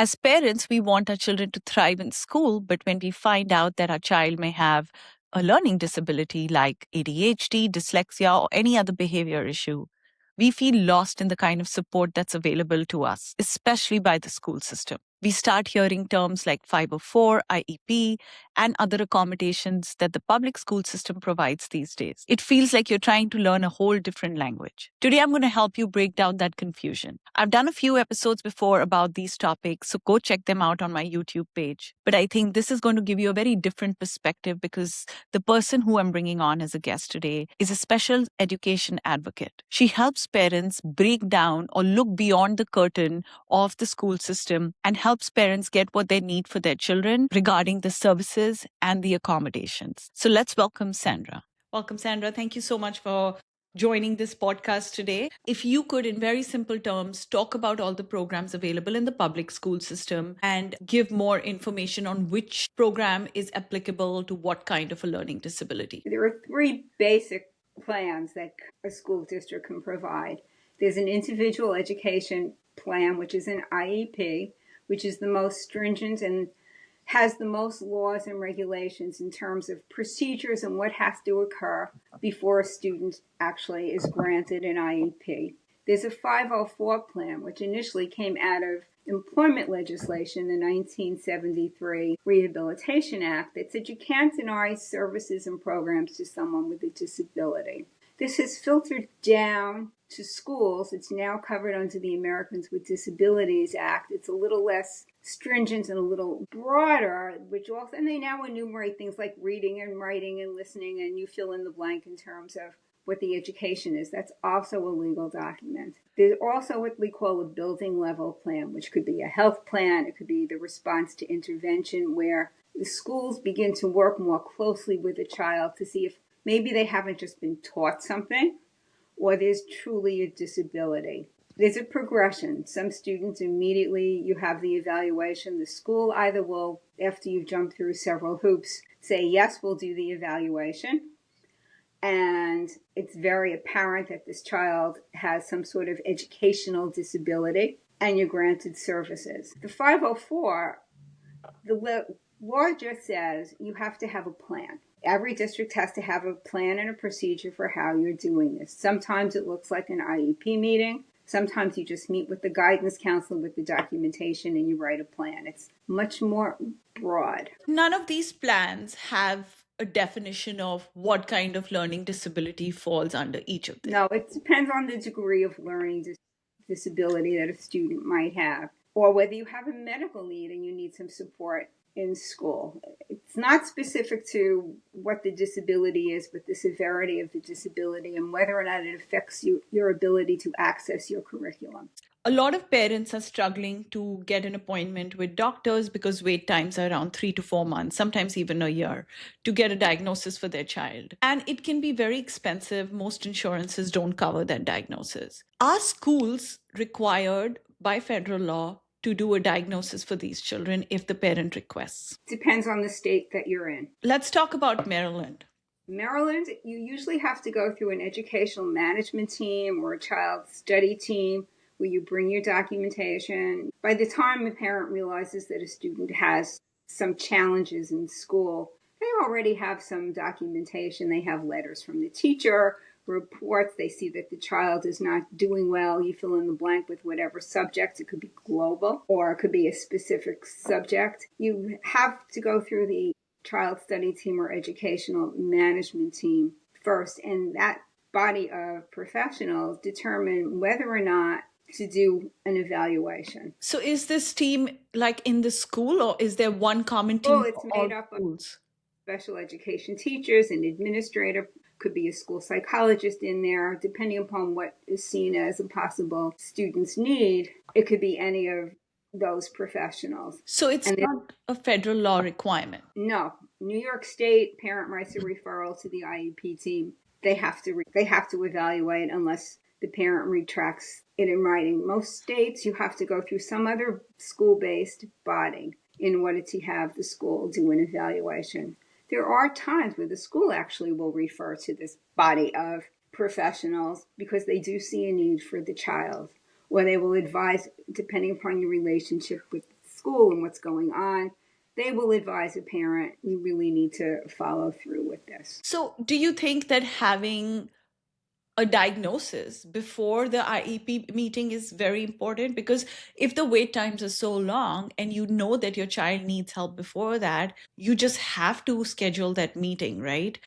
As parents, we want our children to thrive in school, but when we find out that our child may have a learning disability like ADHD, dyslexia, or any other behavior issue, we feel lost in the kind of support that's available to us, especially by the school system. We start hearing terms like 504, IEP, and other accommodations that the public school system provides these days. It feels like you're trying to learn a whole different language. Today, I'm going to help you break down that confusion. I've done a few episodes before about these topics, so go check them out on my YouTube page. But I think this is going to give you a very different perspective because the person who I'm bringing on as a guest today is a special education advocate. She helps parents break down or look beyond the curtain of the school system and helps parents get what they need for their children regarding the services and the accommodations. So let's welcome Sandra. Welcome, Sandra. Thank you so much for joining this podcast today. If you could, in very simple terms, talk about all the programs available in the public school system and give more information on which program is applicable to what kind of a learning disability. There are three basic plans that a school district can provide. There's an individual education plan, which is an IEP, which is the most stringent and has the most laws and regulations in terms of procedures and what has to occur before a student actually is granted an IEP. There's a 504 plan, which initially came out of employment legislation, the 1973 Rehabilitation Act, that said you can't deny services and programs to someone with a disability. This has filtered down to schools. It's now covered under the Americans with Disabilities Act. It's a little less stringent and a little broader, and they now enumerate things like reading and writing and listening, and you fill in the blank in terms of what the education is. That's also a legal document. There's also what we call a building level plan, which could be a health plan. It could be the response to intervention, where the schools begin to work more closely with the child to see if maybe they haven't just been taught something or there's truly a disability. There's a progression. Some students immediately, you have the evaluation. The school either will, after you've jumped through several hoops, say, yes, we'll do the evaluation. And it's very apparent that this child has some sort of educational disability, and you're granted services. The 504, the law just says you have to have a plan. Every district has to have a plan and a procedure for how you're doing this. Sometimes it looks like an IEP meeting. Sometimes you just meet with the guidance counselor with the documentation and you write a plan. It's much more broad. None of these plans have a definition of what kind of learning disability falls under each of them. No, it depends on the degree of learning disability that a student might have, or whether you have a medical need and you need some support in school. It's not specific to what the disability is, but the severity of the disability and whether or not it affects your ability to access your curriculum. A lot of parents are struggling to get an appointment with doctors because wait times are around 3 to 4 months, sometimes even a year, to get a diagnosis for their child. And it can be very expensive. Most insurances don't cover that diagnosis. Are schools required by federal law to do a diagnosis for these children if the parent requests? Depends on the state that you're in. Let's talk about Maryland. Maryland, you usually have to go through an educational management team or a child study team where you bring your documentation. By the time a parent realizes that a student has some challenges in school, they already have some documentation. They have letters from the teacher, reports. They see that the child is not doing well. You fill in the blank with whatever subject. It could be global or it could be a specific subject. You have to go through the child study team or educational management team first, and that body of professionals determine whether or not to do an evaluation. So is this team like in the school, or is there one common team? Well, it's made up of special education teachers, an administrator, could be a school psychologist in there, depending upon what is seen as a possible student's need. It could be any of those professionals. So it's not a federal law requirement? No. New York State, parent writes a referral to the IEP team. They have to evaluate unless the parent retracts it in writing. Most states, you have to go through some other school-based body in order to have the school do an evaluation. There are times where the school actually will refer to this body of professionals because they do see a need for the child, or they will advise, depending upon your relationship with school and what's going on, they will advise a parent, you really need to follow through with this. So, do you think that having a diagnosis before the IEP meeting is very important? Because if the wait times are so long and you know that your child needs help before that, you just have to schedule that meeting, right?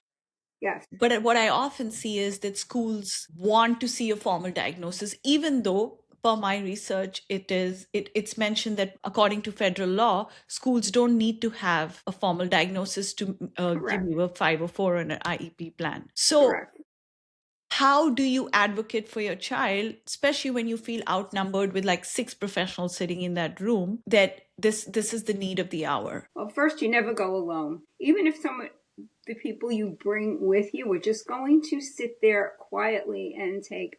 Yes, But what I often see is that schools want to see a formal diagnosis, even though per my research it's mentioned that according to federal law schools don't need to have a formal diagnosis to give correct, you a 504 and an IEP plan. So correct. how do you advocate for your child, especially when you feel outnumbered with like six professionals sitting in that room, that this is the need of the hour? Well, first, you never go alone. Even if the people you bring with you are just going to sit there quietly and take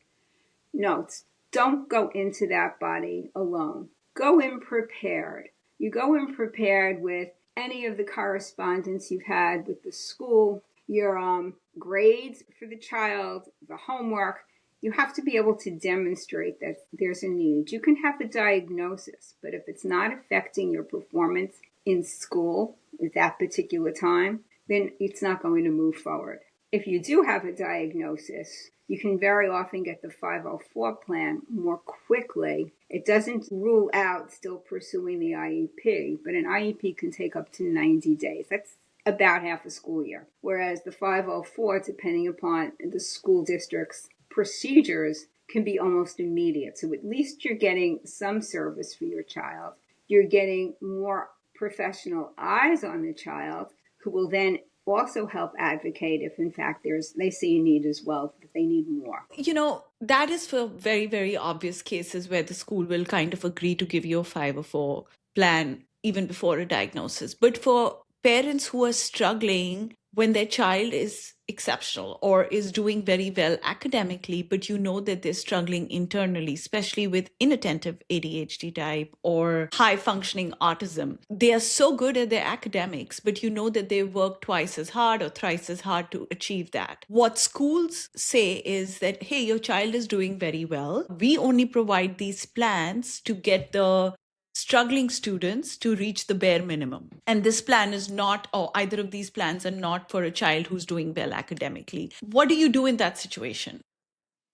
notes, don't go into that body alone. Go in prepared. You go in prepared with any of the correspondence you've had with the school, your grades for the child, the homework. You have to be able to demonstrate that there's a need. You can have a diagnosis, but if it's not affecting your performance in school at that particular time, then it's not going to move forward. If you do have a diagnosis, you can very often get the 504 plan more quickly. It doesn't rule out still pursuing the IEP, but an IEP can take up to 90 days. That's about half a school year. Whereas the 504, depending upon the school district's procedures, can be almost immediate. So at least you're getting some service for your child. You're getting more professional eyes on the child who will then also help advocate if in fact they see a need as well, that they need more. You know, that is for very, very obvious cases where the school will kind of agree to give you a 504 plan even before a diagnosis. But for parents who are struggling when their child is exceptional or is doing very well academically, but you know that they're struggling internally, especially with inattentive ADHD type or high functioning autism. They are so good at their academics, but you know that they work twice as hard or thrice as hard to achieve that. What schools say is that, hey, your child is doing very well. We only provide these plans to get the struggling students to reach the bare minimum. And this plan is not, or either of these plans are not for a child who's doing well academically. What do you do in that situation?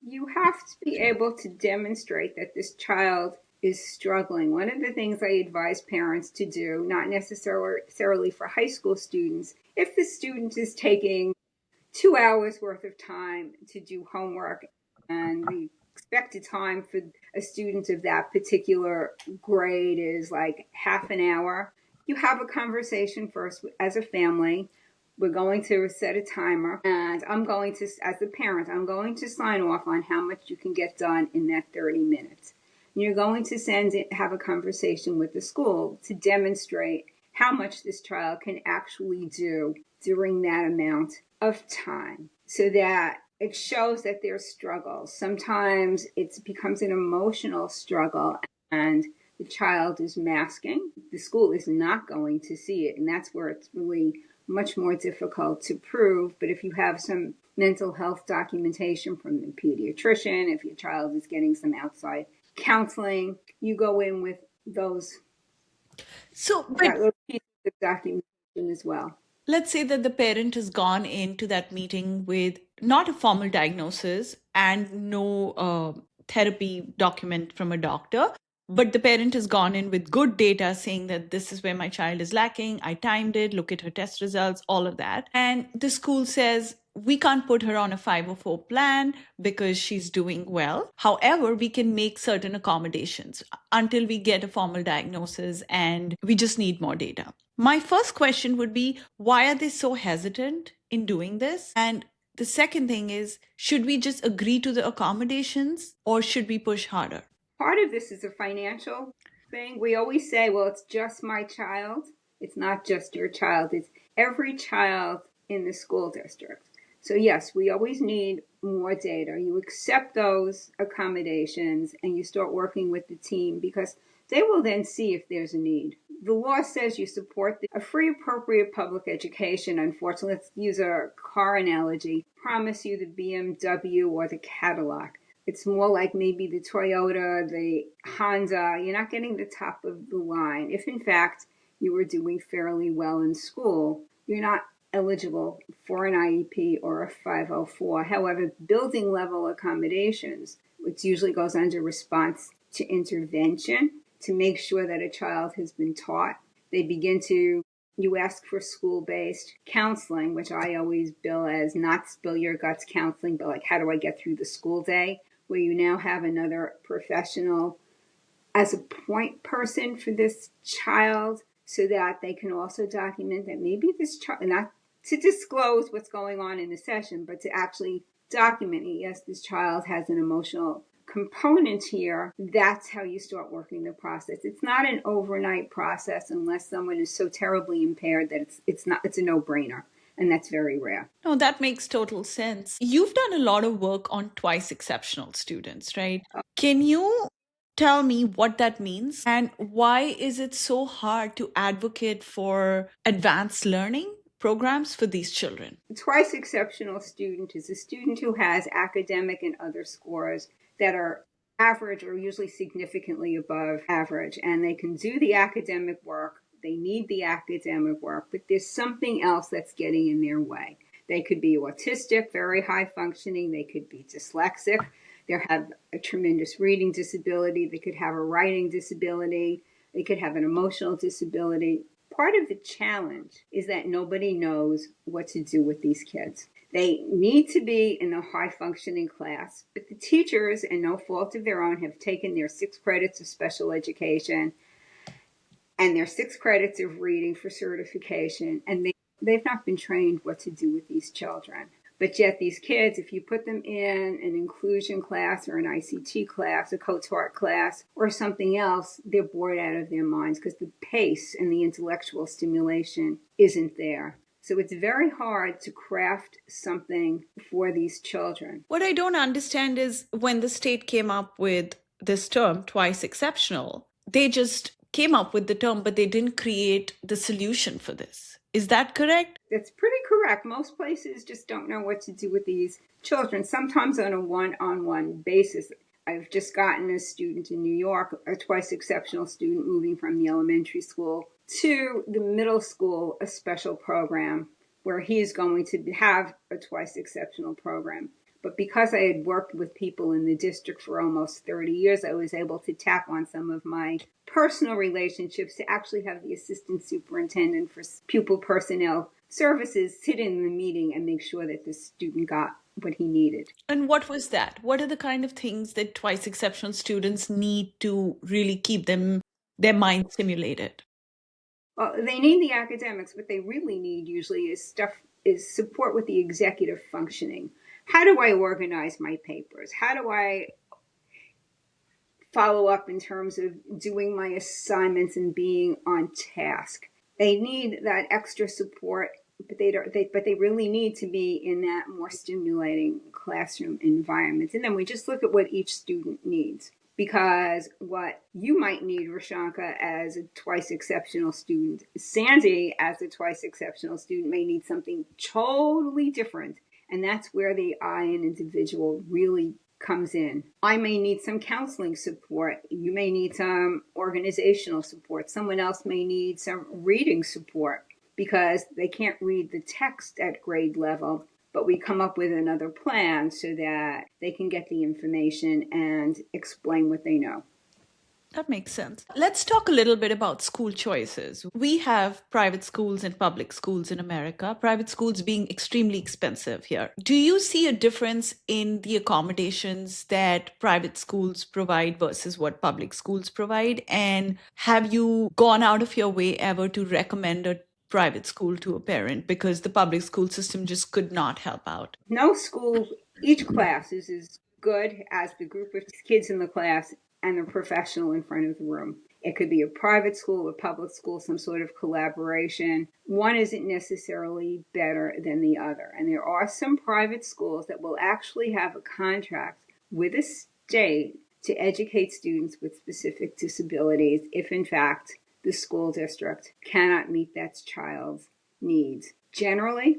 You have to be able to demonstrate that this child is struggling. One of the things I advise parents to do, not necessarily for high school students, if the student is taking 2 hours worth of time to do homework and the expected time for a student of that particular grade is like half an hour, you have a conversation first as a family. We're going to set a timer, and I'm going to, as a parent, I'm going to sign off on how much you can get done in that 30 minutes. And you're going to have a conversation with the school to demonstrate how much this child can actually do during that amount of time, so that it shows that there's struggles. Sometimes it becomes an emotional struggle and the child is masking. The school is not going to see it, and that's where it's really much more difficult to prove. But if you have some mental health documentation from the pediatrician, if your child is getting some outside counseling, you go in with those So, but that little piece of documentation as well. let's say that the parent has gone into that meeting with not a formal diagnosis and no therapy document from a doctor, but the parent has gone in with good data saying that this is where my child is lacking. I timed it, look at her test results, all of that. And the school says, we can't put her on a 504 plan because she's doing well. However, we can make certain accommodations until we get a formal diagnosis and we just need more data. My first question would be, why are they so hesitant in doing this? And the second thing is, should we just agree to the accommodations or should we push harder? Part of this is a financial thing. We always say, well, it's just my child. It's not just your child, it's every child in the school district. So, yes, we always need more data. You accept those accommodations and you start working with the team because they will then see if there's a need. The law says you support a free, appropriate public education. Unfortunately, let's use a car analogy. Promise you the BMW or the Cadillac. It's more like maybe the Toyota, the Honda. You're not getting the top of the line. If in fact you were doing fairly well in school, you're not eligible for an IEP or a 504. However, building level accommodations, which usually goes under response to intervention to make sure that a child has been taught, they begin to you ask for school-based counseling, which I always bill as not spill your guts counseling, but like how do I get through the school day, where you now have another professional as a point person for this child so that they can also document that maybe this child, not to disclose what's going on in the session, but to actually document, yes, this child has an emotional component here. That's how you start working the process. It's not an overnight process unless someone is so terribly impaired that it's a no-brainer. And that's very rare. No, that makes total sense. You've done a lot of work on twice exceptional students, right? Can you tell me what that means and why is it so hard to advocate for advanced learning programs for these children? A twice exceptional student is a student who has academic and other scores that are average or usually significantly above average, and they can do the academic work. They need the academic work, but there's something else that's getting in their way. They could be autistic, very high functioning. They could be dyslexic. They have a tremendous reading disability. They could have a writing disability. They could have an emotional disability. Part of the challenge is that nobody knows what to do with these kids. They need to be in a high functioning class, but the teachers, and no fault of their own, have taken their 6 credits of special education and their 6 credits of reading for certification, and they've not been trained what to do with these children. But yet these kids, if you put them in an inclusion class or an ICT class, a co-taught class, or something else, they're bored out of their minds because the pace and the intellectual stimulation isn't there. So it's very hard to craft something for these children. What I don't understand is when the state came up with this term, twice exceptional, they just came up with the term, but they didn't create the solution for this. Is that correct? That's pretty correct. Most places just don't know what to do with these children, sometimes on a one-on-one basis. I've just gotten a student in New York, a twice exceptional student moving from the elementary school to the middle school, a special program where he is going to have a twice exceptional program. But because I had worked with people in the district for almost 30 years, I was able to tap on some of my personal relationships to actually have the assistant superintendent for pupil personnel services sit in the meeting and make sure that the student got what he needed. And what was that? What are the kind of things that twice exceptional students need to really keep their mind stimulated? Well, they need the academics. What they really need usually is support with the executive functioning. How do I organize my papers? How do I follow up in terms of doing my assignments and being on task? They need that extra support, but they really need to be in that more stimulating classroom environment. And then we just look at what each student needs. Because what you might need, Rashanka, as a twice exceptional student, Sandy, as a twice exceptional student, may need something totally different. And that's where the I in individual really comes in. I may need some counseling support. You may need some organizational support. Someone else may need some reading support because they can't read the text at grade level. But we come up with another plan so that they can get the information and explain what they know. That makes sense. Let's talk a little bit about school choices. We have private schools and public schools in America, private schools being extremely expensive here. Do you see a difference in the accommodations that private schools provide versus what public schools provide? And have you gone out of your way ever to recommend a private school to a parent because the public school system just could not help out? No school, each class is as good as the group of kids in the class and the professional in front of the room. It could be a private school, a public school, some sort of collaboration. One isn't necessarily better than the other. And there are some private schools that will actually have a contract with a state to educate students with specific disabilities if, in fact, the school district cannot meet that child's needs. Generally,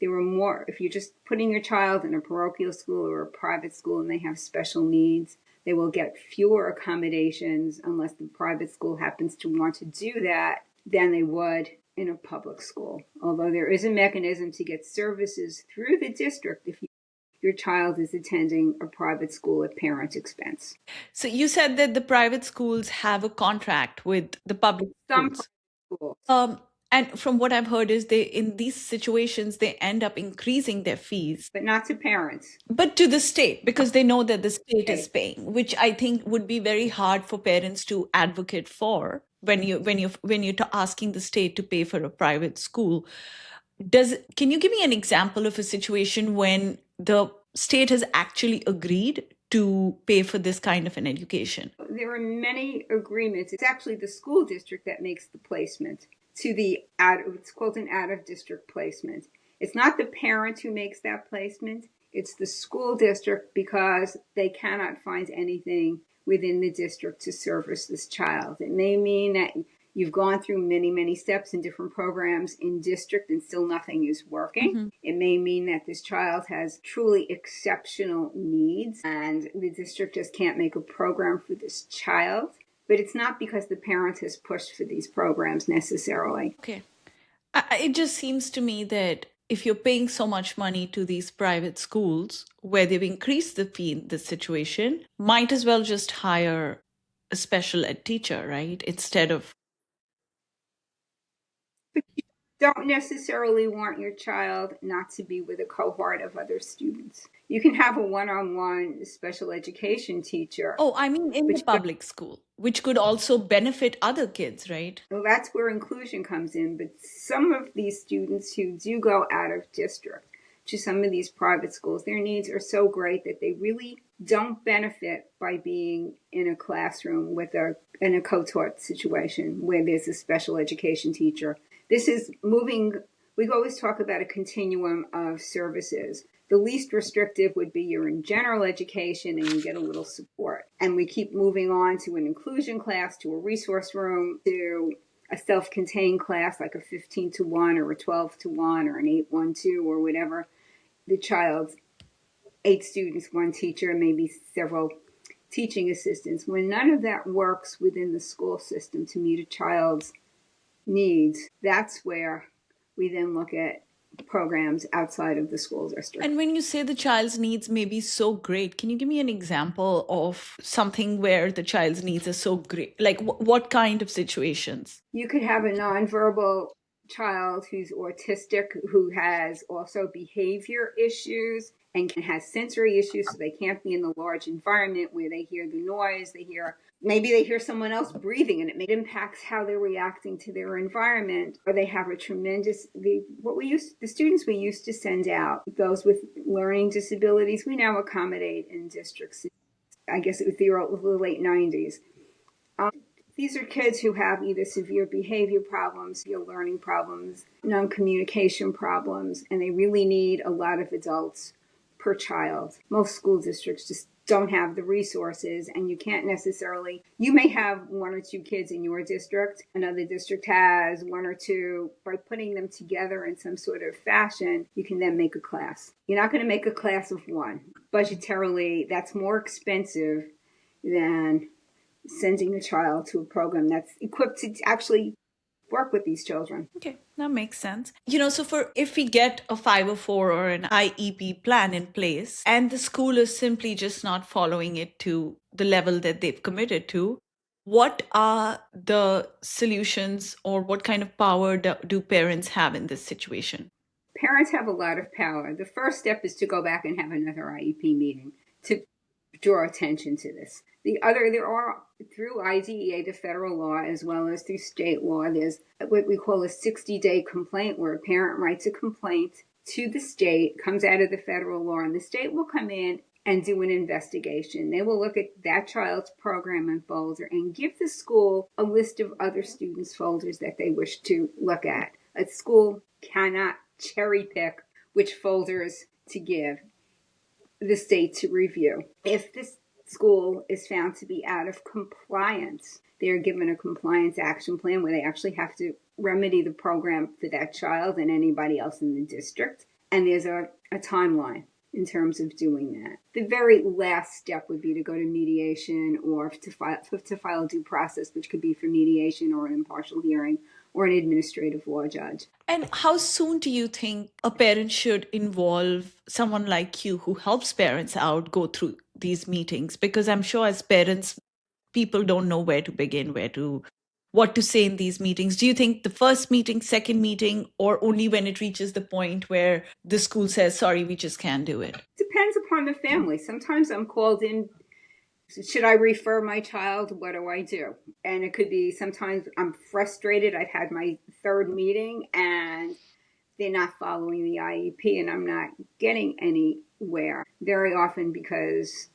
there were more, if you're just putting your child in a parochial school or a private school and they have special needs, they will get fewer accommodations unless the private school happens to want to do that than they would in a public school. Although there is a mechanism to get services through the district if your child is attending a private school at parent expense. So you said that the private schools have a contract with the public Some schools. schools, And from what I've heard is they in these situations they end up increasing their fees, but not to parents. but to the state because they know that the state is Okay. paying, which I think would be very hard for parents to advocate for when you're asking the state to pay for a private school. Can you give me an example of a situation when the state has actually agreed to pay for this kind of an education? There are many agreements. It's actually the school district that makes the placement to it's called an out of district placement. It's not the parent who makes that placement. It's the school district because they cannot find anything within the district to service this child. It may mean that you've gone through many, many steps in different programs in district and still nothing is working. Mm-hmm. It may mean that this child has truly exceptional needs and the district just can't make a program for this child. But it's not because the parent has pushed for these programs necessarily. Okay. It just seems to me that if you're paying so much money to these private schools where they've increased the fee in this situation, might as well just hire a special ed teacher, right? Instead of. But you don't necessarily want your child not to be with a cohort of other students. You can have a one-on-one special education teacher. Oh, I mean in the public school, which could also benefit other kids, right? Well, that's where inclusion comes in. But some of these students who do go out of district to some of these private schools, their needs are so great that they really don't benefit by being in a classroom in a co-taught situation where there's a special education teacher. This is moving. We always talk about a continuum of services. The least restrictive would be you're in general education and you get a little support. And we keep moving on to an inclusion class, to a resource room, to a self-contained class like a 15-to-1 or a 12-to-1 or an 8-1-2 or whatever. The child's 8 students, 1 teacher, maybe several teaching assistants. When none of that works within the school system to meet a child's needs, that's where we then look at programs outside of the school district. And when you say the child's needs may be so great, can you give me an example of something where the child's needs are so great? Like what kind of situations? You could have a nonverbal child who's autistic, who has also behavior issues and has sensory issues, so they can't be in the large environment where they hear the noise, maybe they hear someone else breathing and it impacts how they're reacting to their environment, or they have a tremendous, the students we used to send out, those with learning disabilities, we now accommodate in districts. I guess it was the late 90s. These are kids who have either severe behavior problems, severe learning problems, non-communication problems, and they really need a lot of adults per child. Most school districts just don't have the resources, and you may have 1 or 2 kids in your district, another district has 1 or 2. By putting them together in some sort of fashion, you can then make a class. You're not going to make a class of 1. Budgetarily, that's more expensive than sending a child to a program that's equipped to actually work with these children. Okay, that makes sense. So if we get a 504 or an IEP plan in place and the school is simply just not following it to the level that they've committed to, what are the solutions or what kind of power do parents have in this situation? Parents have a lot of power. The first step is to go back and have another IEP meeting to draw attention to this. There are, through IDEA, the federal law, as well as through state law, there's what we call a 60-day complaint, where a parent writes a complaint to the state, comes out of the federal law, and the state will come in and do an investigation. They will look at that child's program and folder and give the school a list of other students' folders that they wish to look at. A school cannot cherry pick which folders to give the state to review. If this school is found to be out of compliance, they're given a compliance action plan where they actually have to remedy the program for that child and anybody else in the district. And there's a timeline in terms of doing that. The very last step would be to go to mediation or to file a due process, which could be for mediation or an impartial hearing or an administrative law judge. And how soon do you think a parent should involve someone like you who helps parents out go through these meetings? Because I'm sure as parents, people don't know where to begin, what to say in these meetings. Do you think the first meeting, second meeting, or only when it reaches the point where the school says, sorry, we just can't do it? Depends upon the family. Sometimes I'm called in, should I refer my child? What do I do? And it could be sometimes I'm frustrated. I've had my third meeting and they're not following the IEP and I'm not getting anywhere. Very often because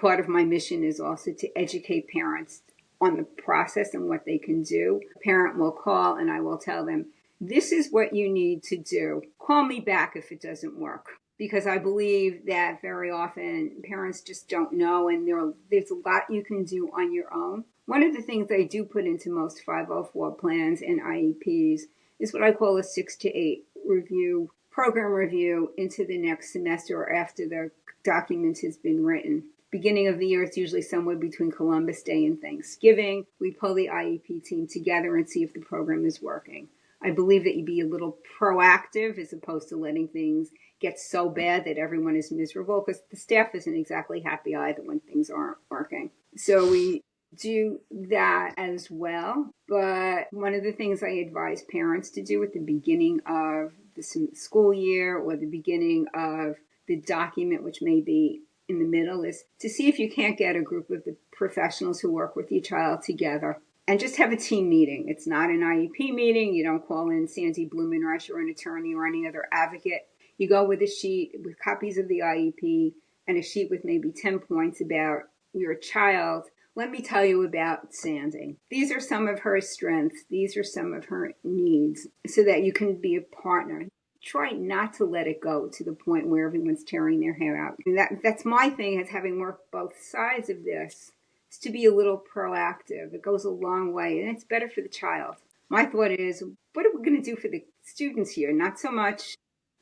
part of my mission is also to educate parents on the process and what they can do. A parent will call and I will tell them, this is what you need to do. Call me back if it doesn't work. Because I believe that very often parents just don't know and there's a lot you can do on your own. One of the things I do put into most 504 plans and IEPs is what I call a 6 to 8 review, program review into the next semester or after the document has been written. Beginning of the year, it's usually somewhere between Columbus Day and Thanksgiving. We pull the IEP team together and see if the program is working. I believe that you be a little proactive as opposed to letting things get so bad that everyone is miserable, because the staff isn't exactly happy either when things aren't working. So we do that as well. But one of the things I advise parents to do at the beginning of the school year or the beginning of the document, which may be in the middle, is to see if you can't get a group of the professionals who work with your child together and just have a team meeting. It's not an IEP meeting. You don't call in Sandra Blumenreich or an attorney or any other advocate. You go with a sheet with copies of the IEP and a sheet with maybe 10 points about your child. Let me tell you about Sandy. These are some of her strengths. These are some of her needs, so that you can be a partner. Try not to let it go to the point where everyone's tearing their hair out. And that's my thing, as having worked both sides of this, is to be a little proactive. It goes a long way, and it's better for the child. My thought is, what are we going to do for the students here? Not so much.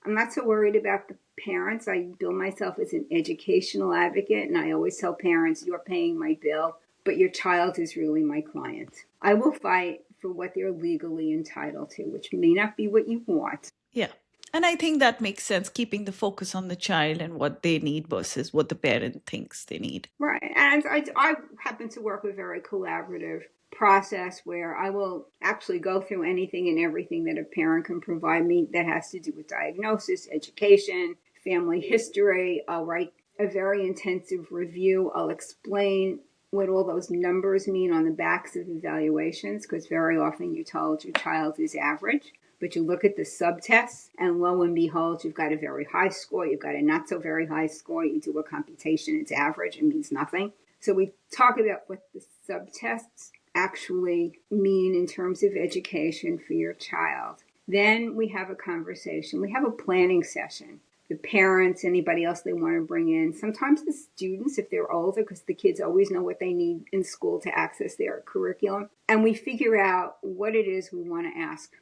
I'm not so worried about the parents. I bill myself as an educational advocate, and I always tell parents, you're paying my bill, but your child is really my client. I will fight for what they're legally entitled to, which may not be what you want. Yeah. And I think that makes sense, keeping the focus on the child and what they need versus what the parent thinks they need. Right. And I happen to work with a very collaborative process where I will actually go through anything and everything that a parent can provide me that has to do with diagnosis, education, family history. I'll write a very intensive review. I'll explain what all those numbers mean on the backs of evaluations, because very often you're told your child is average. But you look at the subtests, and lo and behold, you've got a very high score, you've got a not so very high score, you do a computation, it's average, it means nothing. So we talk about what the subtests actually mean in terms of education for your child. Then we have a conversation, we have a planning session. The parents, anybody else they want to bring in, sometimes the students if they're older, because the kids always know what they need in school to access their curriculum. And we figure out what it is we want to ask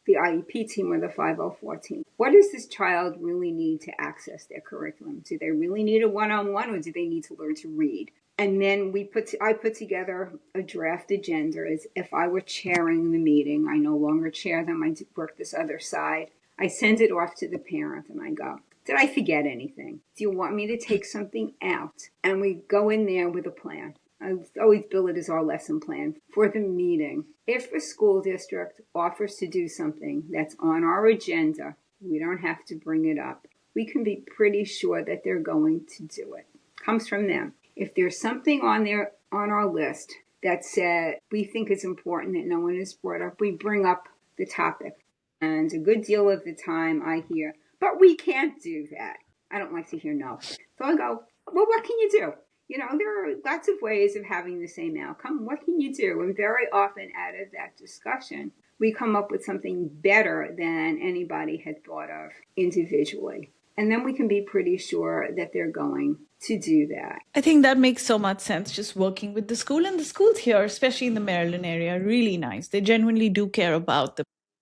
the IEP team or the 504 team. What does this child really need to access their curriculum? Do they really need a one-on-one, or do they need to learn to read? And then I put together a draft agenda as if I were chairing the meeting. I no longer chair them. I work this other side. I send it off to the parent and I go, did I forget anything? Do you want me to take something out? And we go in there with a plan. I always bill it as our lesson plan for the meeting. If a school district offers to do something that's on our agenda, we don't have to bring it up. We can be pretty sure that they're going to do it. Comes from them. If there's something on our list that said we think is important that no one has brought up, we bring up the topic. And a good deal of the time I hear, but we can't do that. I don't like to hear no. So I go, well, what can you do? You know, there are lots of ways of having the same outcome. What can you do? And very often out of that discussion, we come up with something better than anybody had thought of individually. And then we can be pretty sure that they're going to do that. I think that makes so much sense, just working with the school. And the schools here, especially in the Maryland area, are really nice. They genuinely do care about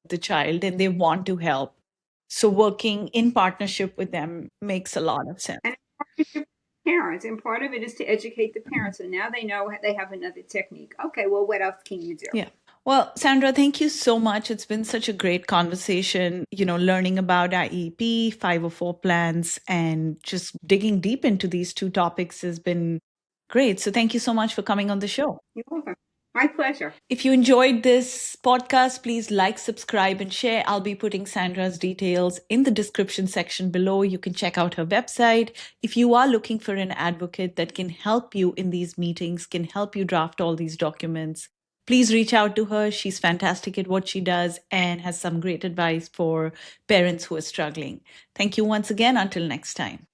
the child and they want to help. So working in partnership with them makes a lot of sense. And partnership with parents, and part of it is to educate the parents. So now they know they have another technique. Okay, well, what else can you do? Yeah. Well, Sandra, thank you so much. It's been such a great conversation, learning about IEP, 504 plans, and just digging deep into these two topics has been great. So thank you so much for coming on the show. You're welcome. My pleasure. If you enjoyed this podcast, please like, subscribe, and share. I'll be putting Sandra's details in the description section below. You can check out her website. If you are looking for an advocate that can help you in these meetings, can help you draft all these documents, please reach out to her. She's fantastic at what she does and has some great advice for parents who are struggling. Thank you once again. Until next time.